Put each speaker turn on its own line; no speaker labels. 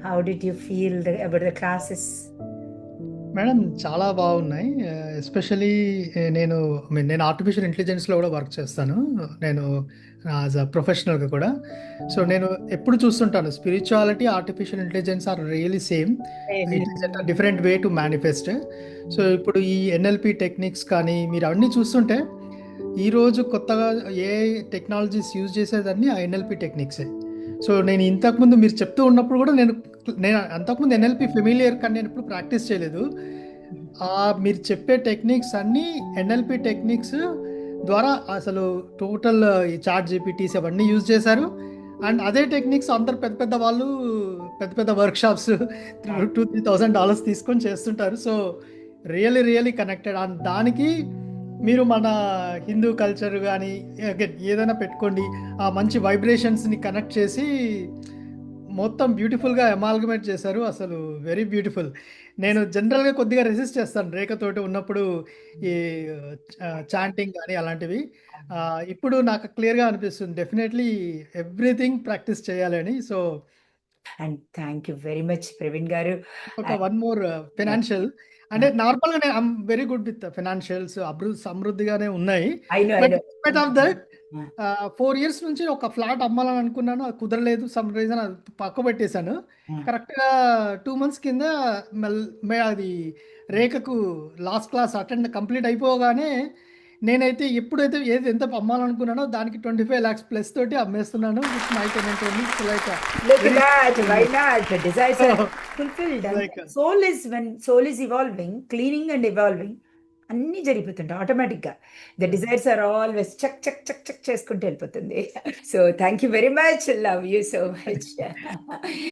How did you feel about the classes?
Madam చాలా బాగున్నాయి. Especially నేను నేను ఆర్టిఫిషియల్ ఇంటెలిజెన్స్లో కూడా వర్క్ చేస్తాను. నేను యాజ్ అ ప్రొఫెషనల్గా కూడా. సో నేను ఎప్పుడు చూస్తుంటాను spirituality, artificial intelligence are really same. It is a different way to manifest. So ఇప్పుడు ఈ ఎన్ఎల్పి టెక్నిక్స్ కానీ మీరు అవన్నీ చూస్తుంటే ఈరోజు కొత్తగా ఏ టెక్నాలజీస్ యూజ్ చేసేదాన్ని ఆ ఎన్ఎల్పి టెక్నిక్సే. సో నేను ఇంతకుముందు మీరు చెప్తూ ఉన్నప్పుడు కూడా నేను అంతకుముందు ఎన్ఎల్పి ఫెమిలియర్ కానీ నేను ఎప్పుడు ప్రాక్టీస్ చేయలేదు. మీరు చెప్పే టెక్నిక్స్ అన్నీ ఎన్ఎల్పి టెక్నిక్స్ ద్వారా అసలు టోటల్ ఈ చాట్ జీపీటీస్ అవన్నీ యూజ్ చేశారు. అండ్ అదే టెక్నిక్స్ అందరు పెద్ద పెద్ద వాళ్ళు పెద్ద పెద్ద వర్క్షాప్స్ $2,000-3,000 తీసుకొని చేస్తుంటారు. So really really connected and దానికి మీరు మన హిందూ కల్చర్ కానీ ఏదైనా పెట్టుకోండి, ఆ మంచి వైబ్రేషన్స్ని కనెక్ట్ చేసి మొత్తం బ్యూటిఫుల్గా అమాల్గమేట్ చేశారు. అసలు వెరీ బ్యూటిఫుల్. నేను జనరల్గా కొద్దిగా రెసిస్ట్ చేస్తాను రేఖతోటి ఉన్నప్పుడు ఈ చాంటింగ్ కానీ అలాంటివి. ఇప్పుడు నాకు క్లియర్గా అనిపిస్తుంది డెఫినెట్లీ ఎవ్రీథింగ్ ప్రాక్టీస్ చేయాలని. So
and thank you very much Praveen గారు.
ఒక వన్ మోర్ ఫినాన్షియల్ అంటే నార్మల్గా నేను I'm very good with financials సమృద్ధిగానే ఉన్నాయి.
I know
but in spite of that 4 years నుంచి ఒక ఫ్లాట్ అమ్మాలని అనుకున్నాను, అది కుదరలేదు. సమ్ రీజన్ అది పక్క పెట్టేశాను. కరెక్ట్గా 2 months కింద అది రేఖకు లాస్ట్ క్లాస్ అటెండ్ కంప్లీట్ అయిపోగానే నేనైతే ఎప్పుడైతే ఎంత అమ్మాలనుకున్నానో దానికి 25 lakhs ప్లస్ తోటి అమ్మేస్తున్నాను with my tenant only. Like
Look at that. Why not? The desires are fulfilled. And
Like
when soul is evolving, cleaning and evolving, అన్నీ జరిగిపోతుంటాయి ఆటోమేటిక్గా. ద డిజైర్స్ ఆర్ ఆల్వేస్ చక్ చక్ చక్ చక్ చేసుకుంటూ వెళ్ళిపోతుంది. So thank you very much. Love you so much.